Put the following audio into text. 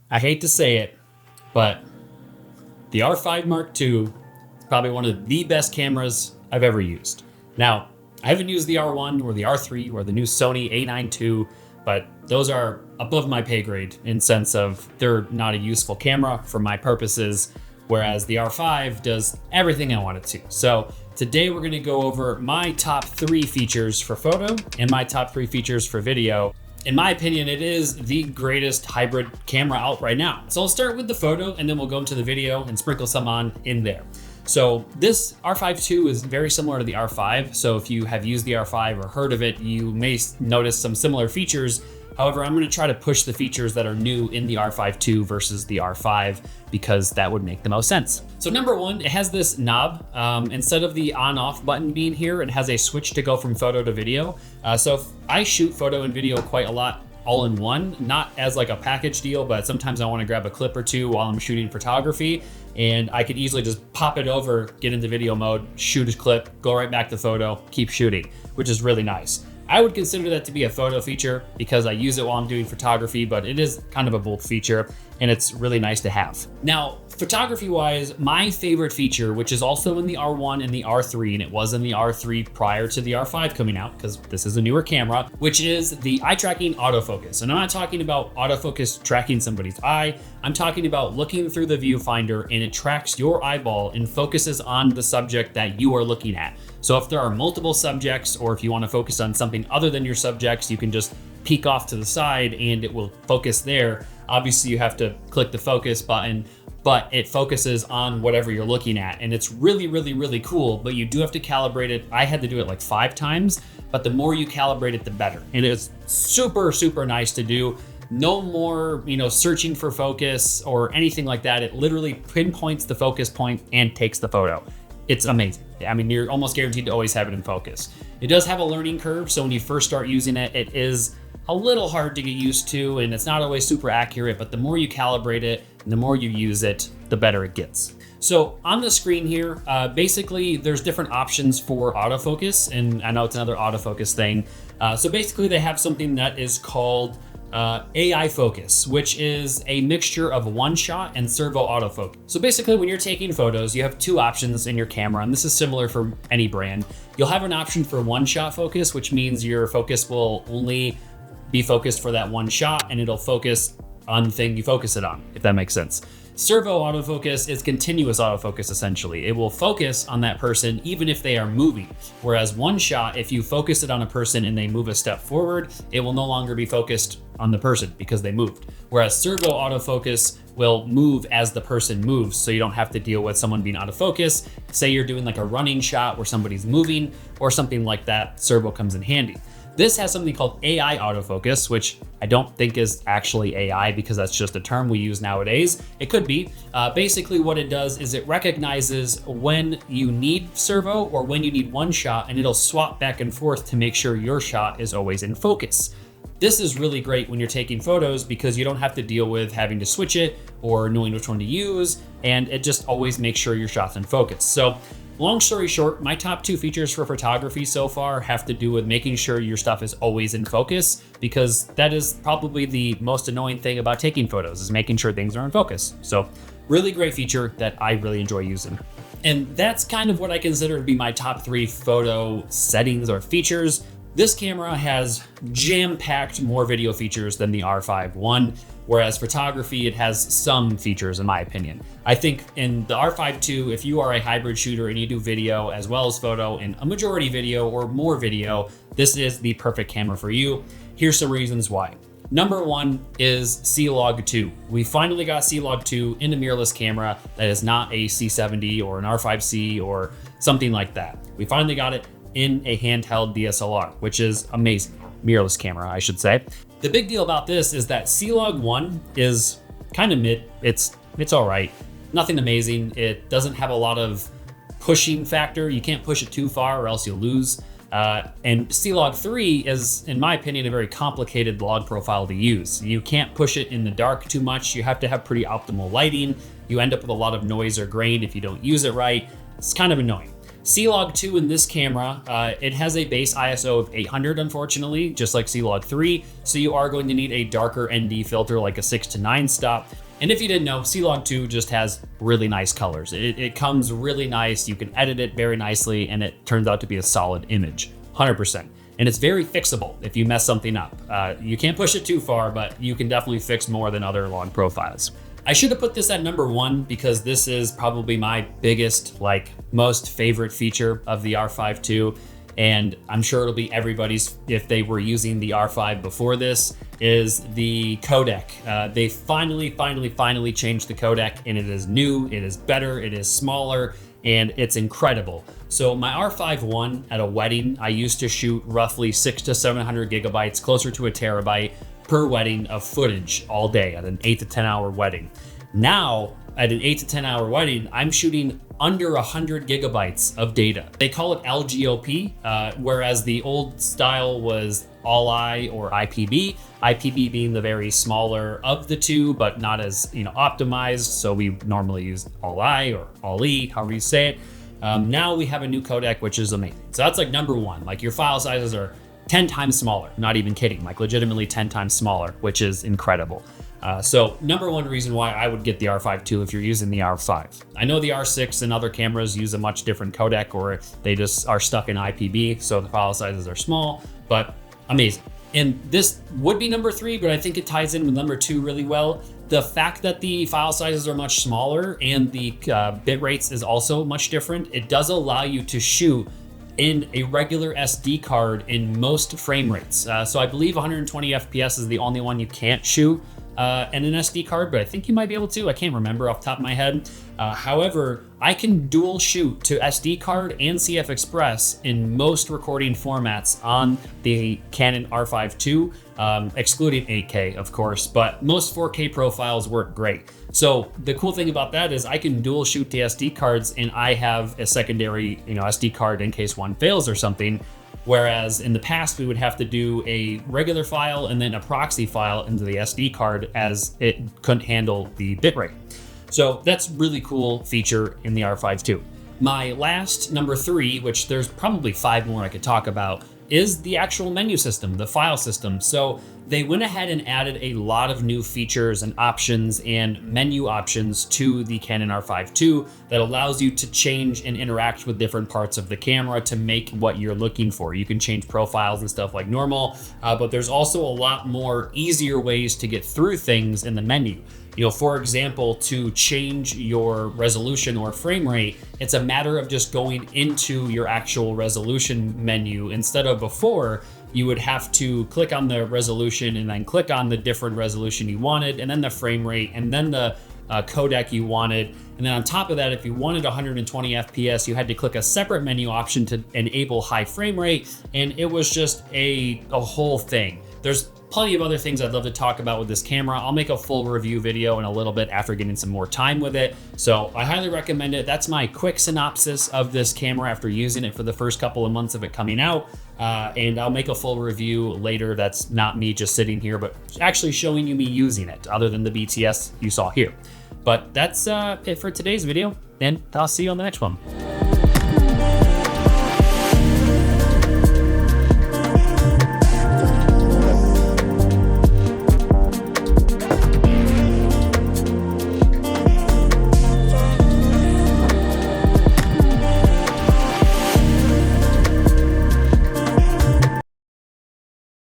I hate to say it, but the R5 Mark II is probably one of the best cameras I've ever used. Now, I haven't used the R1 or the R3 or the new Sony A9 II, but those are above my pay grade in sense of they're not a useful camera for my purposes, whereas the R5 does everything I want it to. So today we're gonna go over my top 3 features for photo and my top 3 features for video. In my opinion, it is the greatest hybrid camera out right now. So I'll start with the photo and then we'll go into the video and sprinkle some on in there. So this R5 II is very similar to the R5. So if you have used the R5 or heard of it, you may notice some similar features. However, I'm gonna try to push the features that are new in the R5 II versus the R5 because that would make the most sense. So number one, it has this knob. Instead of the on-off button being here, it has a switch to go from photo to video. So if I shoot photo and video quite a lot all in one, not as like a package deal, but sometimes I wanna grab a clip or two while I'm shooting photography, and I could easily just pop it over, get into video mode, shoot a clip, go right back to photo, keep shooting, which is really nice. I would consider that to be a photo feature because I use it while I'm doing photography, but it is kind of a both feature and it's really nice to have. Now, photography wise, my favorite feature, which is also in the R1 and the R3, and it was in the R3 prior to the R5 coming out because this is a newer camera, which is the eye tracking autofocus. And I'm not talking about autofocus tracking somebody's eye. I'm talking about looking through the viewfinder and it tracks your eyeball and focuses on the subject that you are looking at. So if there are multiple subjects or if you want to focus on something other than your subjects, you can just peek off to the side and it will focus there. Obviously you have to click the focus button, but it focuses on whatever you're looking at. And it's really, really, really cool, but you do have to calibrate it. I had to do it like 5 times, but the more you calibrate it, the better. And it's super, super nice to do. No more, searching for focus or anything like that. It literally pinpoints the focus point and takes the photo. It's amazing. I mean, you're almost guaranteed to always have it in focus. It does have a learning curve, so when you first start using it, it is a little hard to get used to, and it's not always super accurate, but the more you calibrate it and the more you use it, the better it gets. So on the screen here, basically there's different options for autofocus, and I know it's another autofocus thing. So basically they have something that is called AI focus, which is a mixture of one shot and servo autofocus. So basically when you're taking photos, you have 2 options in your camera, and this is similar for any brand. You'll have an option for one shot focus, which means your focus will only be focused for that one shot and it'll focus on the thing you focus it on, if that makes sense. Servo autofocus is continuous autofocus essentially. It will focus on that person even if they are moving. Whereas one shot, if you focus it on a person and they move a step forward, it will no longer be focused on the person because they moved. Whereas servo autofocus will move as the person moves, so you don't have to deal with someone being out of focus. Say you're doing like a running shot where somebody's moving or something like that, servo comes in handy. This has something called AI autofocus, which I don't think is actually AI because that's just a term we use nowadays. It could be. Basically what it does is it recognizes when you need servo or when you need one shot, and it'll swap back and forth to make sure your shot is always in focus. This is really great when you're taking photos because you don't have to deal with having to switch it or knowing which one to use, and it just always makes sure your shot's in focus. So long story short, my top 2 features for photography so far have to do with making sure your stuff is always in focus, because that is probably the most annoying thing about taking photos, is making sure things are in focus. So really great feature that I really enjoy using. And that's kind of what I consider to be my top 3 photo settings or features. This camera has jam-packed more video features than the R5 one, whereas photography, it has some features in my opinion. I think in the R5 II, if you are a hybrid shooter and you do video as well as photo and a majority video or more video, this is the perfect camera for you. Here's some reasons why. Number 1 is C-Log 2. We finally got C-Log 2 in a mirrorless camera that is not a C70 or an R5C or something like that. We finally got it in a handheld DSLR, which is amazing. Mirrorless camera, I should say. The big deal about this is that C-Log 1 is kind of mid. It's all right. Nothing amazing. It doesn't have a lot of pushing factor. You can't push it too far or else you'll lose. And C-Log 3 is, in my opinion, a very complicated log profile to use. You can't push it in the dark too much. You have to have pretty optimal lighting. You end up with a lot of noise or grain if you don't use it right. It's kind of annoying. C-Log 2 in this camera, it has a base ISO of 800, unfortunately, just like C-Log 3. So you are going to need a darker ND filter like a 6-9 stop. And if you didn't know, C-Log 2 just has really nice colors. It comes really nice. You can edit it very nicely, and it turns out to be a solid image, 100%. And it's very fixable if you mess something up. You can't push it too far, but you can definitely fix more than other long profiles. I should have put this at number 1 because this is probably my biggest, most favorite feature of the R5 II. And I'm sure it'll be everybody's if they were using the R5 before this, is the codec. They finally changed the codec, and it is new, it is better, it is smaller, and it's incredible. So my R5 I at a wedding, I used to shoot roughly 600 to 700 gigabytes, closer to a terabyte per wedding of footage all day at an 8 to 10 hour wedding. Now, at an 8 to 10 hour wedding, I'm shooting under 100 gigabytes of data. They call it LGOP, whereas the old style was All-I or IPB. IPB being the very smaller of the two, but not as optimized. So we normally use All-I or All-E, however you say it. Now we have a new codec, which is amazing. So that's number 1. Your file sizes are 10 times smaller, not even kidding, legitimately 10 times smaller, which is incredible. So number 1 reason why I would get the R5 II if you're using the R5. I know the R6 and other cameras use a much different codec, or they just are stuck in IPB, so the file sizes are small, but amazing. And this would be number 3, but I think it ties in with number 2 really well. The fact that the file sizes are much smaller and the bit rates is also much different, it does allow you to shoot in a regular SD card in most frame rates. So I believe 120 FPS is the only one you can't shoot in an SD card, but I think you might be able to. I can't remember off the top of my head. However, I can dual shoot to SD card and CF Express in most recording formats on the Canon R5 II, excluding 8K, of course, but most 4K profiles work great. So the cool thing about that is I can dual shoot the SD cards, and I have a secondary, SD card in case one fails or something. Whereas in the past, we would have to do a regular file and then a proxy file into the SD card as it couldn't handle the bitrate. So that's really cool feature in the R5 II. My last number 3, which there's probably 5 more I could talk about, is the actual menu system, the file system. So they went ahead and added a lot of new features and options and menu options to the Canon R5 II that allows you to change and interact with different parts of the camera to make what you're looking for. You can change profiles and stuff like normal, but there's also a lot more easier ways to get through things in the menu. For example, to change your resolution or frame rate, it's a matter of just going into your actual resolution menu. Instead of before, you would have to click on the resolution and then click on the different resolution you wanted, and then the frame rate, and then the codec you wanted. And then on top of that, if you wanted 120 FPS, you had to click a separate menu option to enable high frame rate. And it was just a whole thing. There's plenty of other things I'd love to talk about with this camera. I'll make a full review video in a little bit after getting some more time with it. So I highly recommend it. That's my quick synopsis of this camera after using it for the first couple of months of it coming out. And I'll make a full review later. That's not me just sitting here, but actually showing you me using it, other than the BTS you saw here. But that's it for today's video, and I'll see you on the next one.